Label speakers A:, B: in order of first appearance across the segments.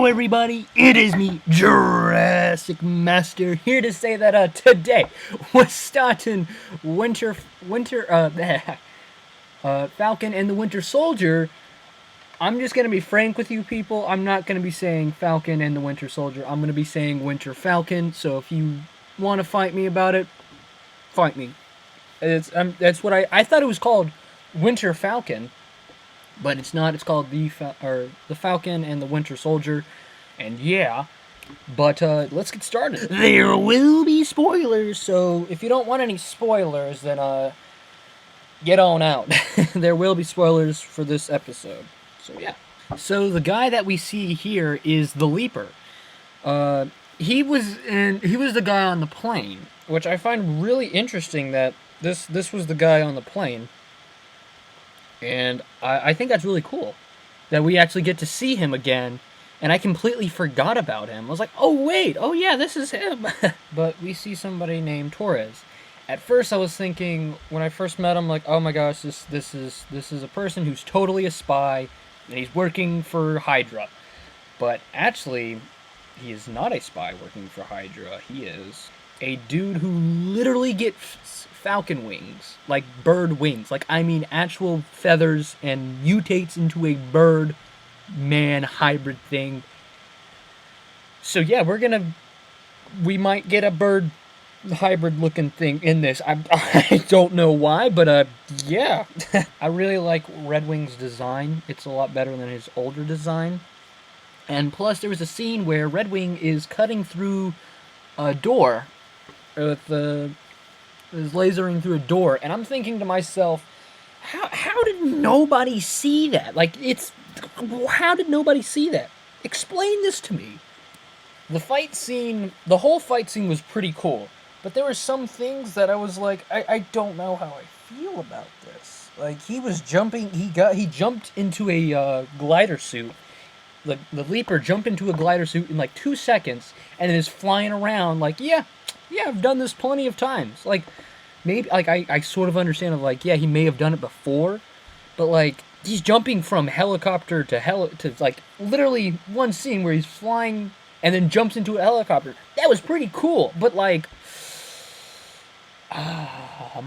A: everybody, it is me, Jurassic Master, here to say that today we're starting Falcon and the Winter Soldier. I'm just gonna be frank with you people. I'm not gonna be saying Falcon and the Winter Soldier. I'm gonna be saying Winter Falcon. So if you want to fight me about it, fight me. That's what I thought it was called, Winter Falcon. But it's not. It's called the Falcon and the Winter Soldier, and yeah. But let's get started. There will be spoilers, so if you don't want any spoilers, then get on out. There will be spoilers for this episode. So yeah. So the guy that we see here is the Leaper. He was the guy on the plane, which I find really interesting that this was the guy on the plane. And I think that's really cool, that we actually get to see him again, and I completely forgot about him. I was like, oh wait, oh yeah, this is him. But we see somebody named Torres. At first I was thinking, when I first met him, like, oh my gosh, this is a person who's totally a spy, and he's working for Hydra. But actually, he is not a spy working for Hydra. He is a dude who literally gets falcon wings, like bird wings, like I mean actual feathers, and mutates into a bird man hybrid thing. So yeah, we might get a bird hybrid looking thing in this. I don't know why, but yeah. I really like Red Wing's design. It's a lot better than his older design. And plus there was a scene where Red Wing is cutting through a door with is lasering through a door, and I'm thinking to myself, how did nobody see that? Like, how did nobody see that? Explain this to me. The whole fight scene was pretty cool, but there were some things that I was like, I don't know how I feel about this. Like, he was jumping, he jumped into a glider suit. The Leaper jumped into a glider suit in like 2 seconds, and then is flying around like, yeah, I've done this plenty of times. Like, maybe, like, I sort of understand of, like, yeah, he may have done it before, but, like, he's jumping from helicopter to like, literally one scene where he's flying and then jumps into a helicopter. That was pretty cool, but, like, I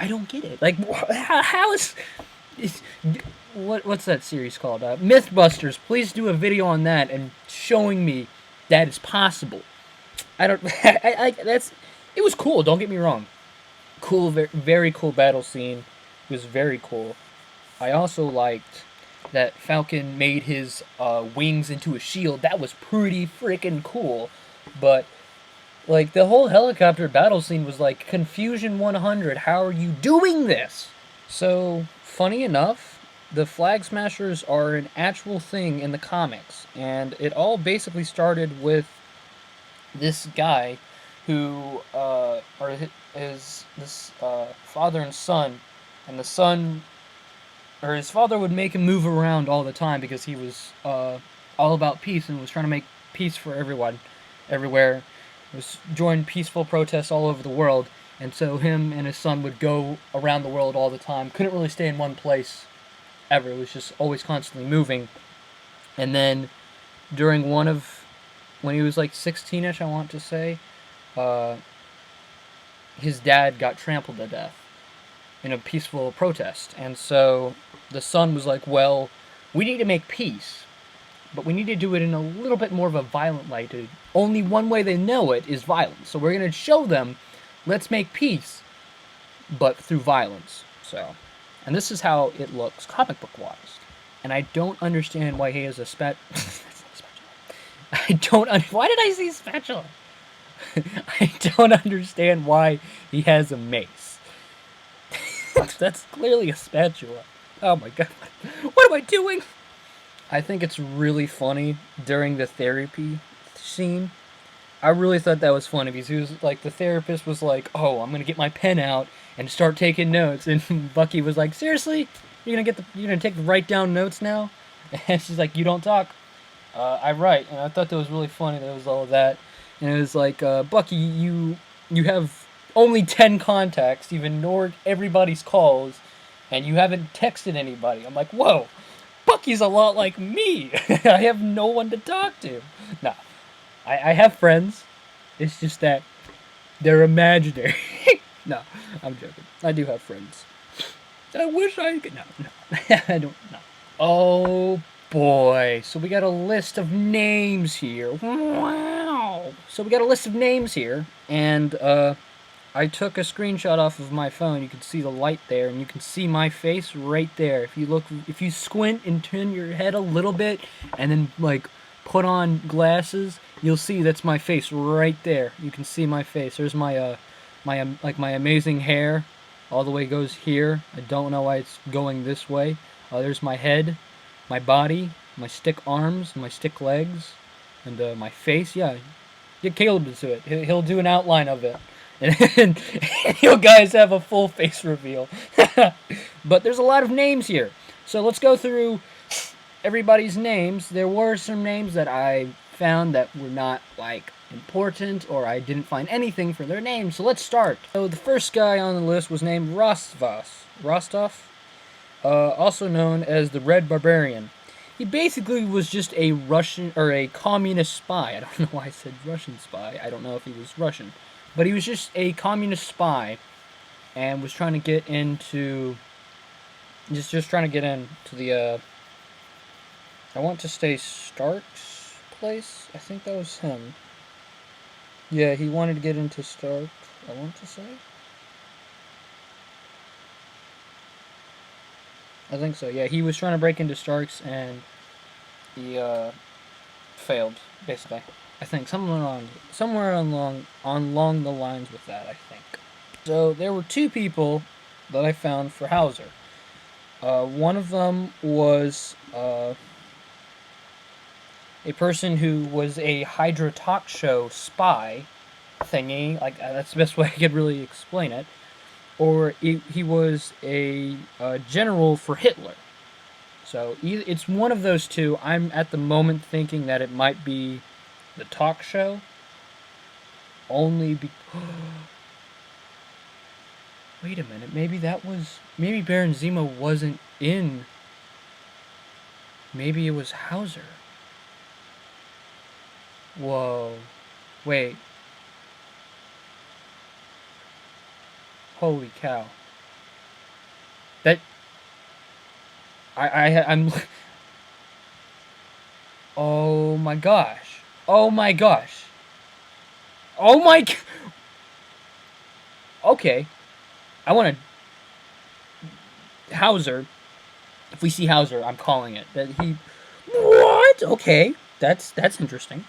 A: don't get it. Like, how is what's that series called? Mythbusters. Please do a video on that and showing me that it's possible. It was cool, don't get me wrong. Cool, very cool battle scene. It was very cool. I also liked that Falcon made his wings into a shield. That was pretty freaking cool. But, like, the whole helicopter battle scene was like, Confusion 100, how are you doing this? So, funny enough, the Flag Smashers are an actual thing in the comics. And it all basically started with this guy who is this father and son, and the son, or his father, would make him move around all the time because he was all about peace and was trying to make peace for everyone, everywhere. Was join peaceful protests all over the world, and so him and his son would go around the world all the time. Couldn't really stay in one place ever. It was just always constantly moving. And then during when he was like 16ish, I want to say, his dad got trampled to death in a peaceful protest. And so the son was like, well, we need to make peace, but we need to do it in a little bit more of a violent light. Only one way they know it is violence. So we're going to show them, let's make peace, but through violence. So, and this is how it looks comic book wise. And I don't understand why he has a why did I say spatula? I don't understand why he has a mace. That's clearly a spatula. Oh my god. What am I doing? I think it's really funny during the therapy scene. I really thought that was funny because he was like, the therapist was like, oh, I'm gonna get my pen out and start taking notes, and Bucky was like, seriously? You're gonna take the write down notes now? And she's like, you don't talk. I write. And I thought that was really funny. That was all of that. And it was like, Bucky, you have only 10 contacts. You've ignored everybody's calls, and you haven't texted anybody. I'm like, whoa, Bucky's a lot like me. I have no one to talk to. No, I have friends. It's just that they're imaginary. No, I'm joking. I do have friends. I wish I could. No, I don't know. Oh boy. So we got a list of names here. Wow. So we got a list of names here, and I took a screenshot off of my phone. You can see the light there, and you can see my face right there. If you squint and turn your head a little bit, and then like put on glasses, you'll see that's my face right there. You can see my face. There's my my amazing hair, all the way goes here. I don't know why it's going this way. There's my head, my body, my stick arms, my stick legs, and my face. Yeah, get Caleb to do it. He'll do an outline of it. And you guys have a full face reveal. But there's a lot of names here. So let's go through everybody's names. There were some names that I found that were not, like, important, or I didn't find anything for their names. So let's start. So the first guy on the list was named Rostov, also known as the Red Barbarian. He basically was just a Russian, or a communist spy. I don't know why I said Russian spy. I don't know if he was Russian. But he was just a communist spy, and was trying to get into, just trying to get into the, I want to say Stark's place? I think that was him. Yeah, he wanted to get into Stark, I want to say. I think so, yeah. He was trying to break into Stark's, and he, failed, basically. I think somewhere along the lines with that, I think. So there were two people that I found for Hauser. One of them was a person who was a Hydra talk show spy thingy. Like, that's the best way I could really explain it. Or he was a general for Hitler. So it's one of those two. I'm at the moment thinking that it might be the talk show, only wait a minute, maybe Baron Zemo wasn't in. Maybe it was Hauser. Whoa. Wait. Holy cow. That... I'm... Oh my gosh. Oh my gosh. Oh my... Okay. I want to... Hauser. If we see Hauser, I'm calling it. That he... What? Okay. That's interesting.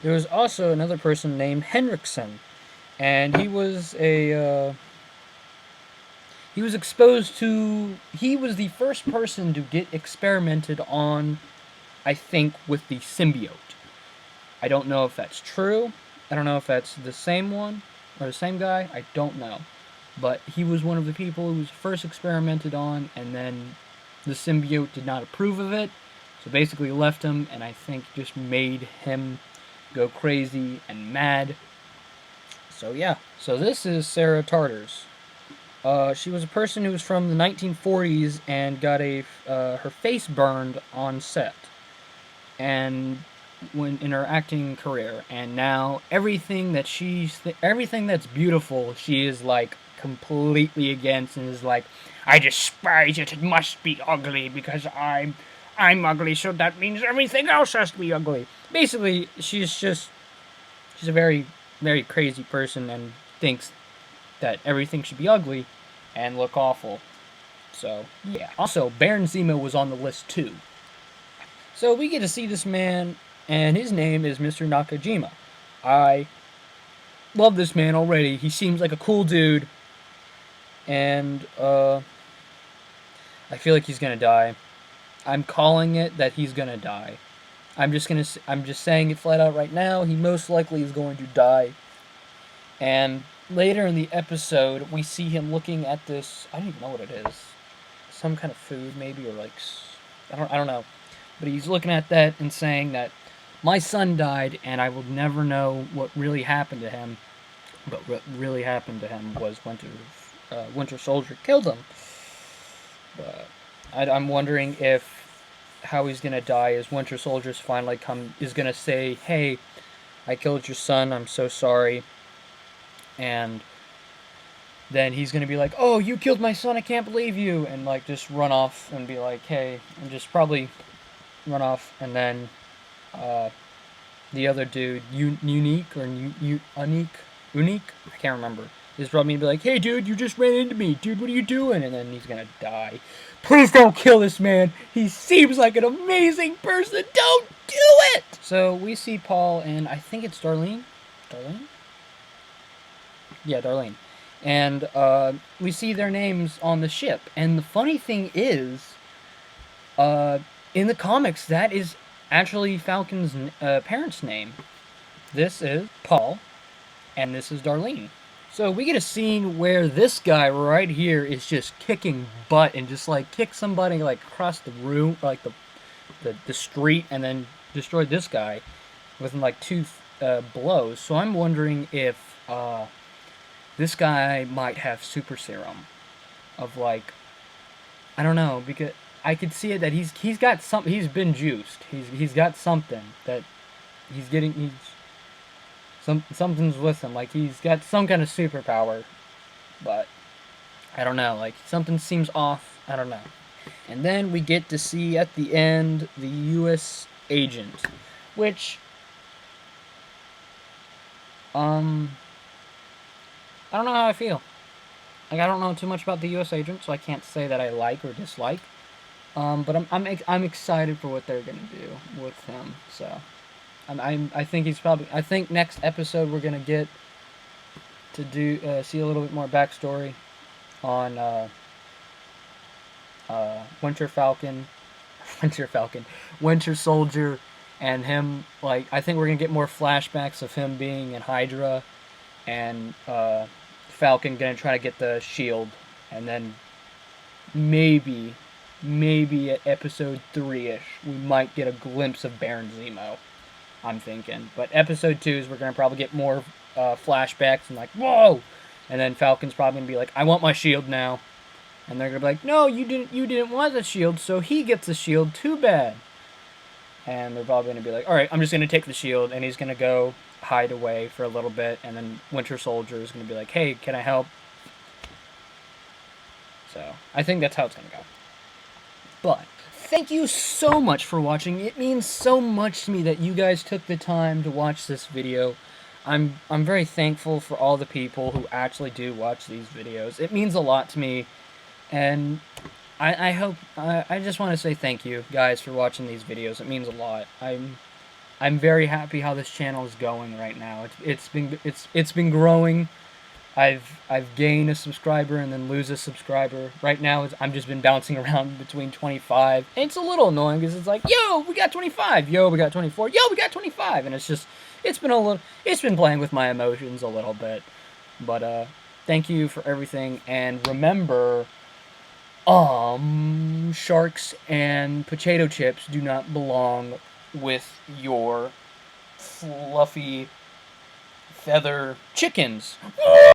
A: There was also another person named Henriksen. And he was a... he was exposed to... He was the first person to get experimented on, I think, with the symbiote. I don't know if that's true. I don't know if that's the same one, or the same guy. I don't know. But he was one of the people who was first experimented on, and then the symbiote did not approve of it. So basically left him, and I think just made him go crazy and mad. So yeah. So this is Sarah Tartars. She was a person who was from the 1940s and got her face burned on set, and when in her acting career, and now everything that's beautiful, she is like completely against, and is like, I despise it. It must be ugly because I'm ugly, so that means everything else has to be ugly. Basically, she's a very, very crazy person and thinks that everything should be ugly and look awful. So, yeah. Also, Baron Zemo was on the list too. So we get to see this man, and his name is Mr. Nakajima. I love this man already. He seems like a cool dude, and I feel like he's gonna die. I'm calling it that he's gonna die. I'm just saying it flat out right now. He most likely is going to die. And later in the episode, we see him looking at this. I don't even know what it is. Some kind of food, maybe, or like I don't know. But he's looking at that and saying that my son died, and I will never know what really happened to him. But what really happened to him was Winter Soldier killed him. But I'm wondering if how he's gonna die is Winter Soldier's finally is gonna say, "Hey, I killed your son. I'm so sorry." And then he's gonna be like, "Oh, you killed my son. I can't believe you," and like just run off and be like, "Hey," and just probably run off, and then the other dude, Unique or Unique, I can't remember. Is probably gonna be like, "Hey, dude, you just ran into me, dude. What are you doing?" And then he's gonna die. Please don't kill this man. He seems like an amazing person. Don't do it. So we see Paul and I think it's Darlene. Darlene? Yeah, Darlene. And we see their names on the ship. And the funny thing is, in the comics, that is actually Falcon's parents' name. This is Paul, and this is Darlene. So we get a scene where this guy right here is just kicking butt and just like kick somebody like across the room, like the street, and then destroy this guy within like 2 blows. So I'm wondering if this guy might have super serum of like, I don't know, because I could see it that he's got something. He's been juiced. He's got something that something's with him. Like he's got some kind of superpower, but I don't know. Like something seems off. I don't know. And then we get to see at the end the U.S. agent, which I don't know how I feel. Like I don't know too much about the U.S. agent, so I can't say that I like or dislike. But I'm excited for what they're gonna do with him. So I think he's probably. I think next episode we're gonna get to do see a little bit more backstory on Winter Falcon, Winter Soldier, and him. Like I think we're gonna get more flashbacks of him being in Hydra, and Falcon gonna try to get the shield, and then maybe at episode 3-ish we might get a glimpse of Baron Zemo. I'm thinking, but episode 2 is we're gonna probably get more flashbacks and like whoa, and then Falcon's probably gonna be like, "I want my shield now," and they're gonna be like, "No, you didn't want the shield, so he gets the shield. Too bad." And they're probably gonna be like, "All right, I'm just gonna take the shield," and he's gonna go hide away for a little bit, and then Winter Soldier is gonna be like, "Hey, can I help?" So I think that's how it's gonna go. But thank you so much for watching. It means so much to me that you guys took the time to watch this video. I'm very thankful for all the people who actually do watch these videos. It means a lot to me, and I hope I just want to say thank you guys for watching these videos. It means a lot. I'm very happy how this channel is going right now. It's been growing. I've gained a subscriber and then lose a subscriber. Right now, I'm just been bouncing around between 25. And it's a little annoying because it's like, yo, we got 25. Yo, we got 24. Yo, we got 25. And it's been playing with my emotions a little bit. But thank you for everything. And remember, sharks and potato chips do not belong with your fluffy feather chickens.